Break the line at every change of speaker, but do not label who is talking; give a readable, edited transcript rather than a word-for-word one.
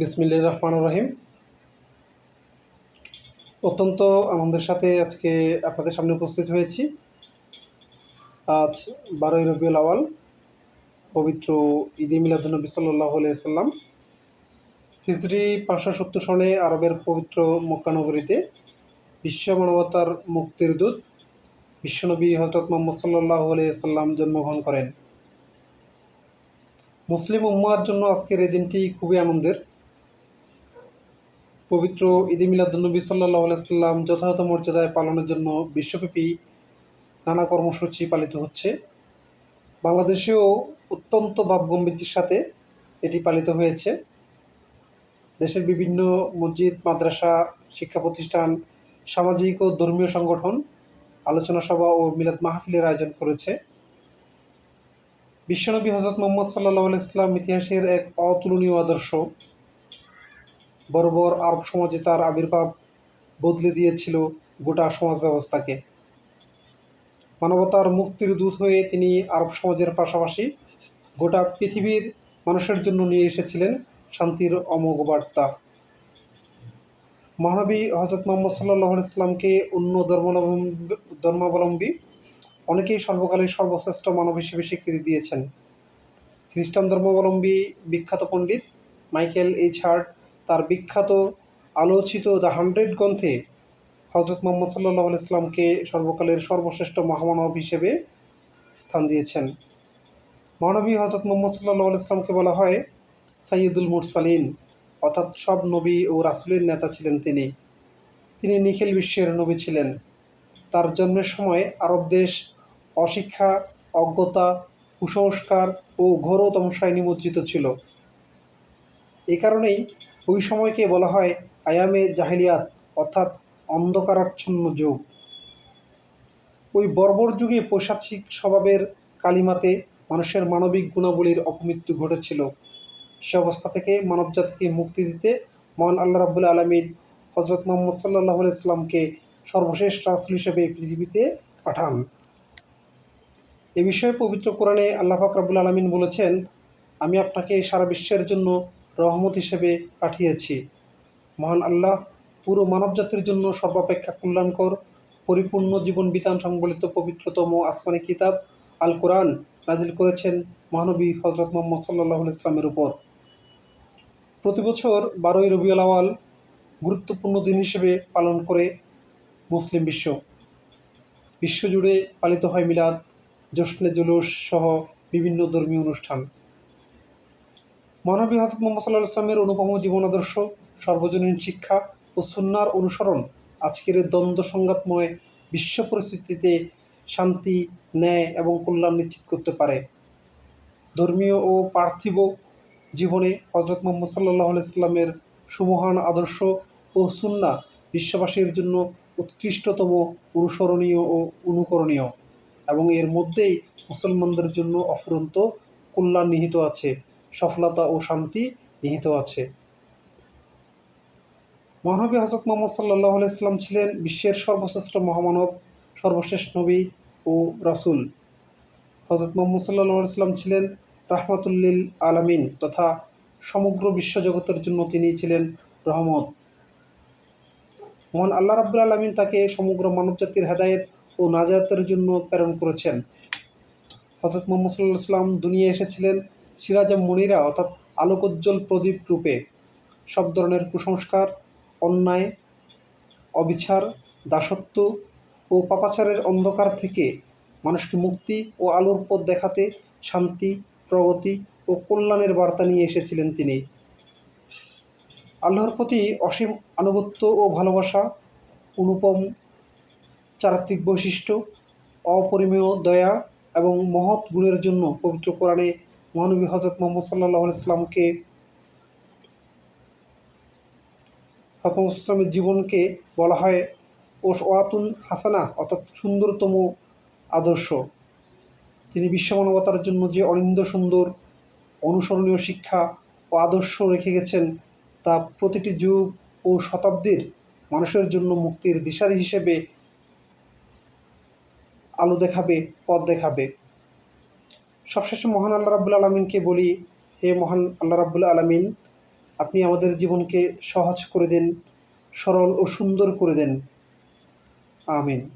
বিসমিল্লাহির রহমানির রহিম। অত্যন্ত আনন্দের সাথে আজকে আপনাদের সামনে উপস্থিত হয়েছি। আজ 12ই রবিউল আউয়াল, পবিত্র ঈদে মিলাদুন্নবী সাল্লাল্লাহু আলাইহি সাল্লাম। হিজরি 570 সনে আরবের পবিত্র মক্কা নগরীতে বিশ্ব মানবতার মুক্তির দূত বিশ্বনবী হযরত মুহাম্মদ সাল্লাল্লাহু আলাইহি সাল্লাম জন্মগ্রহণ করেন। মুসলিম উম্মাহর জন্য আজকের এই দিনটি খুবই আনন্দের। পবিত্র ঈদে মিলাদুন্নবী সাল্লাল্লাহু আলাইহি সাল্লাম যথাযথ মর্যাদায় পালনের জন্য বিশ্বব্যাপী নানা কর্মসূচি পালিত হচ্ছে। বাংলাদেশেও অত্যন্ত ভাবগম্ভীর্যের সাথে এটি পালিত হয়েছে। দেশের বিভিন্ন মসজিদ, মাদ্রাসা, শিক্ষা প্রতিষ্ঠান, সামাজিক ও ধর্মীয় সংগঠন আলোচনা সভা ও মিলাদ মাহফিলের আয়োজন করেছে। বিশ্বনবী হযরত মুহাম্মদ সাল্লাল্লাহু আলাইহি সাল্লাম ইতিহাসের এক অতুলনীয় আদর্শ। বর্বর আরব সমাজে তার আবির্ভাব বদলে দিয়েছিল গোটা সমাজ ব্যবস্থাকে। মানবতার মুক্তির দূত হয়ে তিনি আরব সমাজের পাশাপাশি গোটা পৃথিবীর মানুষের জন্য নিয়ে এসেছিলেন শান্তির অমোঘ বার্তা। মহানবী হযরত মুহাম্মদ সাল্লাল্লাহু আলাইহি সাল্লামকে অন্য ধর্মাবলম্বী অনেকেই সর্বকালের সর্বশ্রেষ্ঠ মানব হিসেবে স্বীকৃতি দিয়েছেন। খ্রিস্টান ধর্মাবলম্বী বিখ্যাত পণ্ডিত মাইকেল এইচ হার্ট তার বিখ্যাত আলোচিত দ্য 100 গ্রন্থে হযরত মুহাম্মদ সাল্লাল্লাহু আলাইহি সাল্লামকে সর্বকালের সর্বশ্রেষ্ঠ মহামানব হিসেবে স্থান দিয়েছেন। মহানবী হযরত মুহাম্মদ সাল্লাল্লাহু আলাইহি সাল্লামকে বলা হয় সাইয়্যিদুল মুরসালিন, অর্থাৎ সব নবী ও রাসূলের নেতা ছিলেন তিনি। তিনি নিখিল বিশ্বের নবী ছিলেন। তার জন্মের সময় আরব দেশ অশিক্ষা, অজ্ঞতা, কুসংস্কার ও ঘোর তমসায় নিমজ্জিত ছিল। এ কারণেই ওই সময়কে বলা হয় আয়ামে জাহেলিয়াত, অর্থাৎ অন্ধকারাচ্ছন্ন যুগ। ওই বর্বর যুগে পৈশাচিক স্বভাবের কালিমাতে মানুষের মানবিক গুণাবলীর অপমৃত্যু ঘটেছিল। সে অবস্থা থেকে মানবজাতিকে মুক্তি দিতে মহান আল্লাহ রাব্বুল আলামিন হযরত মুহাম্মদ সাল্লাল্লাহু আলাইহি সাল্লামকে সর্বশেষ রাসূল হিসেবে পৃথিবীতে পাঠান। এ বিষয়ে পবিত্র কোরআনে আল্লাহ পাক রব্বুল আলামিন বলেছেন, আমি আপনাকে সারা বিশ্বের জন্য রহমত হিসেবে পাঠিয়েছি। মহান আল্লাহ পুরো মানবজাতির জন্য সর্বাপেক্ষা কল্যাণকর পরিপূর্ণ জীবন বিধান সংবলিত পবিত্রতম আসমানি কিতাব আল কোরআন নাজিল করেছেন মহানবী হযরত মুহাম্মদ সাল্লাল্লাহু আলাইহি সাল্লামের উপর। প্রতি বছর 12ই রবিউল আউয়াল গুরুত্বপূর্ণ দিন হিসেবে পালন করে মুসলিম বিশ্ব। বিশ্বজুড়ে পালিত হয় মিলাদ, জশ্নে জুলুস সহ বিভিন্ন ধর্মীয় অনুষ্ঠান। মহানবী হযরত মুহাম্মদ সাল্লাল্লাহু আলাইহি সাল্লামের অনুপম জীবন আদর্শ, সর্বজনীন শিক্ষা ও সুন্নাহর অনুসরণ আজকের দ্বন্দ্ব সংঘাতময় বিশ্ব পরিস্থিতিতে শান্তি, ন্যায় এবং কল্যাণ নিশ্চিত করতে পারে। ধর্মীয় ও পার্থিব জীবনে হযরত মুহাম্মদ সাল্লাল্লাহু আলাইহি সাল্লামের সুমহান আদর্শ ও সুন্নাহ বিশ্ববাসীর জন্য উৎকৃষ্টতম, অনুসরণীয় ও অনুকরণীয়, এবং এর মধ্যেই মুসলমানদের জন্য অফুরন্ত কল্যাণ নিহিত আছে, সফলতা ও শান্তি নিহিত আছে। মহানবী হযরত মুহাম্মদ সাল্লাল্লাহু আলাইহি সাল্লাম ছিলেন বিশ্বের সর্বশ্রেষ্ঠ মহামানব, সর্বশেষ নবী ও রাসূল। হযরত মুহাম্মদ সাল্লাল্লাহু আলাইহি সাল্লাম ছিলেন রাহমাতুল লিল আলামিন তথা সমগ্র বিশ্বজগতের জন্য তিনি ছিলেন রহমত। মহান আল্লাহ রাব্বুল আলামিন তাকে সমগ্র মানবজাতির হেদায়েত ও নাজাতের জন্য প্রেরণ করেছেন। হযরত মুহাম্মদ সাল্লাল্লাহু আলাইহি সাল্লাম দুনিয়ায় এসেছিলেন সিরাজা মুনিরা, অর্থাৎ আলোকোজ্জ্বল প্রদীপ রূপে। সব ধরনের কুসংস্কার, অন্যায়, অবিচার, দাসত্ব ও পাপাচারের অন্ধকার থেকে মানুষকে মুক্তি ও আলোর পথ দেখাতে শান্তি, প্রগতি ও কল্যাণের বার্তা নিয়ে এসেছিলেন তিনি। আল্লাহর প্রতি অসীম আনুগত্য ও ভালোবাসা, অনুপম চারিত্রিক বৈশিষ্ট্য, অপরিমেয় দয়া এবং মহৎ গুণের জন্য পবিত্র কোরআনে মহানবী হযরত মুহাম্মদ সাল্লাল্লাহু আলাইহি সাল্লামকে ইসলামের জীবনকে বলা হয় ওয়াতুন হাসানা, অর্থাৎ সুন্দরতম আদর্শ। তিনি বিশ্ব মানবতার জন্য যে অনিন্দ্য সুন্দর অনুসরণীয় শিক্ষা ও আদর্শ রেখে গেছেন তা প্রতিটি যুগ ও শতাব্দীর মানুষের জন্য মুক্তির দিশারি হিসেবে আলো দেখাবে, পথ দেখাবে। সবশেষে মহান আল্লাহ রাব্বুল আলামিনকে বলি, হে মহান আল্লাহ রাব্বুল আলামিন, আপনি আমাদের জীবনকে সহজ করে দেন, সরল ও সুন্দর করে দেন। আমিন।